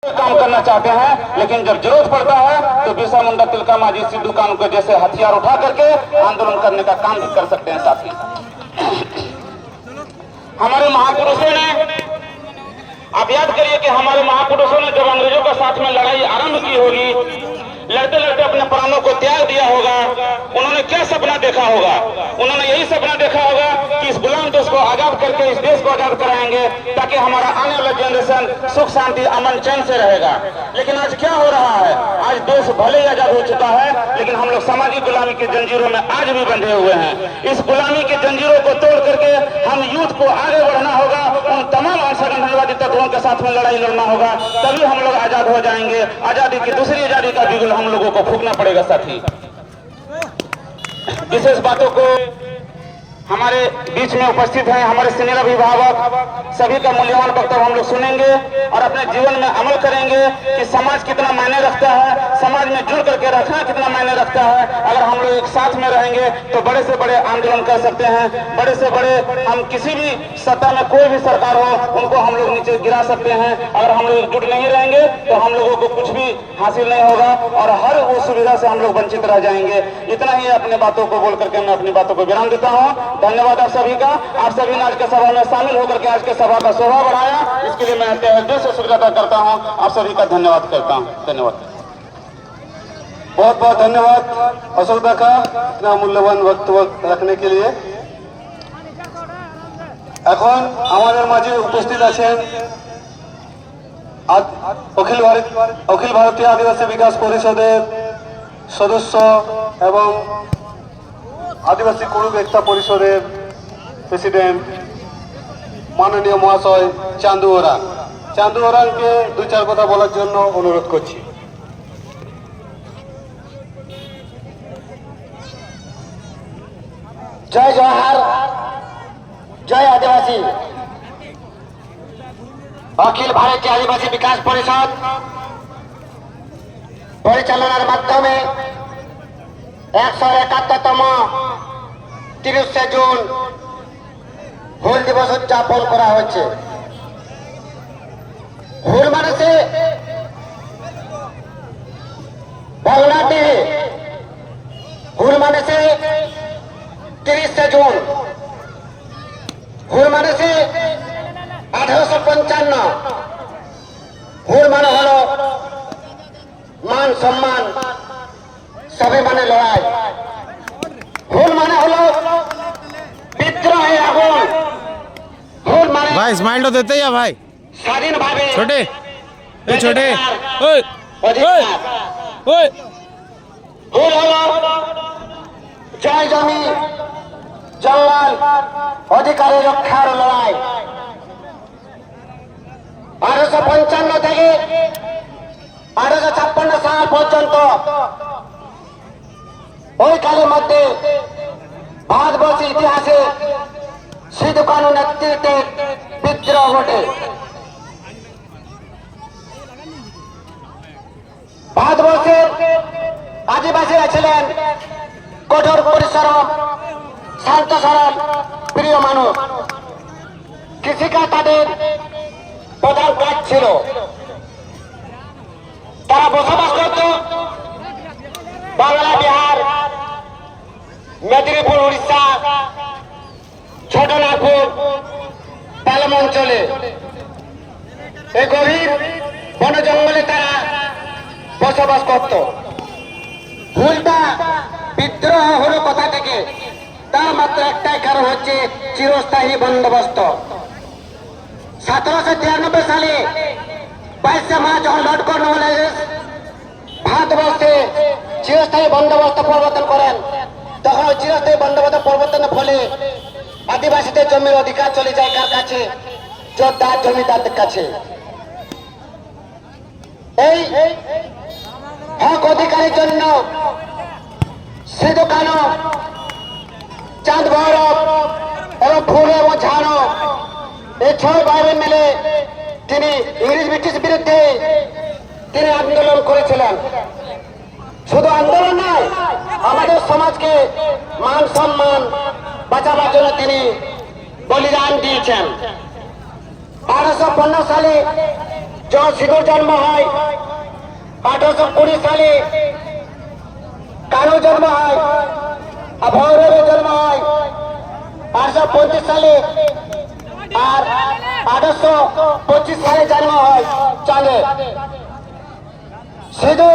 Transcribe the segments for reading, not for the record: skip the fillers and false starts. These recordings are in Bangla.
काम करना चाहते हैं, लेकिन जब जरूरत पड़ता है तो बिरसा मुंडा, तिलका मांझी, सिद्धू कानू के जैसे हथियार उठा करके आंदोलन करने का काम भी कर सकते हैं। साथी, हमारे महापुरुषों ने, आप याद करिए कि हमारे महापुरुषों ने जब अंग्रेजों के साथ में लड़ाई आरंभ की होगी, लड़ते लड़ते अपने प्राणों को त्याग दिया होगा, उन्होंने क्या सपना देखा होगा? उन्होंने यही सपना देखा होगा कि इस गुलाम देश को आजाद करके इस देश को आजाद कराएंगे ताकि हमारा आने वाला जनरेशन सुख शांति अमन चैन से रहेगा। लेकिन आज क्या हो रहा है? आज देश भले ही आजाद हो चुका है, लेकिन हम लोग सामाजिक गुलामी की जंजीरों में आज भी बंधे हुए हैं। इस गुलामी की जंजीरों को तोड़ करके हम यूथ को आगे बढ़ना होगा, उन तमाम असंगठनवादी तत्वों के साथ में लड़ाई लड़ना होगा, तभी हम लोग आजाद हो जाएंगे। आजादी की दूसरी आजादी का बिगुल हम लोगों को फूंकना पड़ेगा। साथी, विशेष बातों को हमारे बीच में उपस्थित हैं हमारे सीनियर अभिभावक, सभी का मूल्यवान वक्तव्य हम लोग सुनेंगे और अपने जीवन में अमल करेंगे कि समाज कितना मायने रखता है, समाज में जुड़ करके रखना कितना मायने रखता है। अगर हम लोग एक साथ में रहेंगे तो बड़े से बड़े आंदोलन कर सकते हैं, बड़े से बड़े, हम किसी भी सत्ता में कोई भी सरकार हो उनको हम लोग नीचे गिरा सकते हैं। अगर हम लोग एकजुट नहीं रहेंगे तो हम लोगों को कुछ भी हासिल नहीं होगा और हर वो सुविधा से हम लोग वंचित रह जाएंगे। इतना ही अपने बातों को बोल करके मैं अपनी बातों को विराम देता हूँ। धन्यवाद आप सभी का। आप सभी ने आज के सभा में शामिल होकर के आज के सभा का शोभा बढ़ाया, इसके लिए मैं तहे दिल से शुक्रिया अदा करता हूँ। आप सभी का धन्यवाद करता हूँ। धन्यवाद, बहुत बहुत धन्यवाद अशोक दा का इतना मूल्यवान वक्तव्य रखने के लिए। এখন আমাদের মাঝে উপস্থিত আছেন অখিল ভারতীয় আদিবাসী বিকাশ পরিষদের সদস্য এবং আদিবাসী কুড়ুক একতা পরিষদের প্রেসিডেন্ট মাননীয় মহাশয় চান্দু ওরাং। চান্দু ওরাংকে দুই চার কথা বলার জন্য অনুরোধ করছি। জয় জওহার, জয় আদিবাসী। অখিল ভারতীয় আদিবাসী বিকাশ পরিষদ পরিচালনার মাধ্যমে 171তম 30শে জুন হুল দিবস উদযাপন করা হচ্ছে। হুল মানে বাংলাদেশে, হুল মানে 30শে জুন, হুল মানে 1855। হুল মানে হলো মান সম্মান, স্বাভিমানের লড়াই। হুল মানে হলো বিদ্রোহের আগুন। হুল মানে भाई स्माइल तो देते ही है भाई। স্বাধীনভাবে छोटे ए छोटे অধিকার। হুল হলো জয় জমি জঙ্গল অধিকারের রক্ষার লড়াই। 1855 থেকে 1856 সাল পর্যন্ত ওই কালের মধ্যে ভারতবর্ষের ইতিহাসে সিধু কানু নেতৃত্বে বিদ্রোহ ঘটে। ভারতবর্ষের আদিবাসীরা ছিলেন কঠোর পরিশ্রম, শান্ত সরল, প্রিয় মানুষ। কৃষিকাজ তাদের প্রধান কাজ ছিল। তারা বসবাস করত বাংলা, বিহার, মেদিনীপুর, উড়িষ্যা, ছোটনাগপুর, পালাম অঞ্চলে। এই গভীর বন জঙ্গলে তারা বসবাস করত। হুলটা বিদ্রোহ হলো কথা থেকে, তার মাত্র একটাই কারণ হচ্ছে চিরস্থায়ী বন্দোবস্ত। 1793 সালে 22শে মার্চ যখন লর্ড কর্নওয়ালিস ভারতবর্ষে চিরস্থায়ী বন্দোবস্ত প্রবর্তন করেন, তখন ওই চিরস্থায়ী বন্দোবস্ত প্রবর্তনের ফলে আদিবাসীদের জমির অধিকার চলে যায় কার কাছে? জোরদার জমিদারদের কাছে। এই হক অধিকারের জন্য সিধু কানু, চাঁদ ভৈরব এবং ফুলে এবং ঝানো এই 6 ভাই মিলে তিনি ইংরেজ ব্রিটিশ বিরুদ্ধে তিনি আন্দোলন করেছিলেন। শুধু আন্দোলন নয়, আমাদের সমাজকে মান সম্মান বাঁচাবার জন্য তিনি বলিদান দিয়েছেন। 1850 সালে যখন সিধুর জন্ম হয় 1820 সালে, কারো জন্ম হয়, আর ভৈরবের জন্ম হয় 1835 সালে, আর 1825 সালে জন্ম হয় চাঁদের। সিধু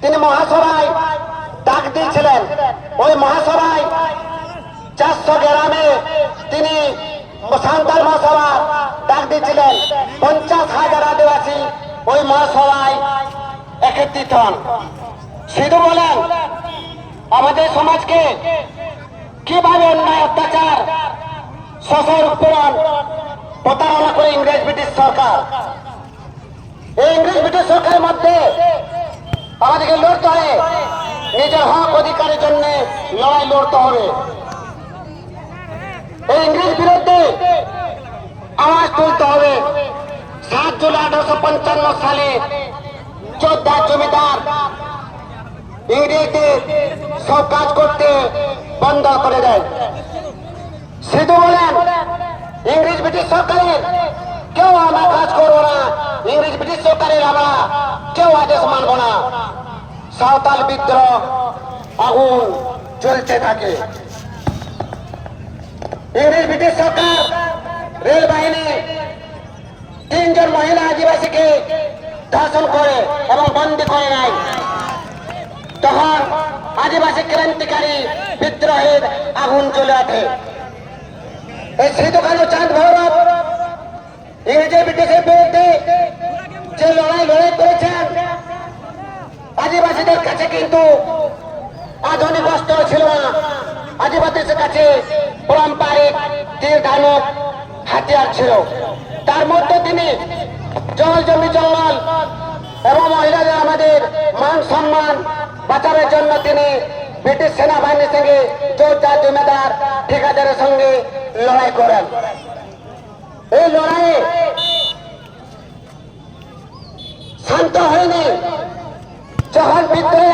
তিনি মহাসভায় ডাক দিয়েছিলেন। ওই মহাসভায় 400 গ্রামে তিনি সান্তাল মহাসভা ডাক দিয়েছিলেন। 50,000 আদিবাসী ওই মহাসভায় একত্রিত হন। সিধু বলেন আমাদের সমাজকে কিভাবে অন্যায়, অত্যাচার, শোষণ, উৎপীড়ন, প্রতারণা করে ইংরেজ ব্রিটিশ সরকার। এই ইংরেজ ব্রিটিশ সরকারের মধ্যে আমাদেরকে লড়তে হবে, নিজের হক অধিকারের জন্য লড়াই লড়তে হবে। এই ইংরেজ বিরুদ্ধে আওয়াজ তুলতে হবে। 7 জুলাই 1855 সালে যোদ্ধা জমিদার ইংরেজদের সব কাজ করতে বন্ধ করে দেয়। সিধু বলেন ইংরেজ ব্রিটিশ সরকারের কেউ আমরা কাজ করবো না, ইংরেজ ব্রিটিশ সরকারের আমরা কেউ আদেশ মানবো না। সাঁওতাল বিদ্রোহ আগুন চলতে থাকে। ইংরেজ ব্রিটিশ সরকার রেল বাহিনী 3 জন মহিলা আদিবাসীকে ধর্ষণ করে এবং বন্দী করে নেয়। তখন আদিবাসী ক্রান্তিকারী বিদ্রোহের আগুন জ্বলে ওঠে। এই সিধু কানু চাঁদ ভৈরব ইংরেজ ব্রিটিশের বিরুদ্ধে যে লড়াই করেছেন, আদিবাসীদের কাছে কিন্তু আধুনিক অস্ত্র ছিল না। আদিবাসীদের কাছে পারম্পরিক তীর ধানুক হাতিয়ার ছিল। তার মধ্যে তিনি জল জমি জঙ্গল এবং মহিলাদের আমাদের মান সম্মান বাঁচানোর জন্য তিনি ব্রিটিশ সেনাবাহিনীর সঙ্গে যোদ্ধা জমিদার ঠিকাদারের সঙ্গে লড়াই করেন। এই লড়াইয়ে শান্ত হয়নি। যখন বিদ্রোহী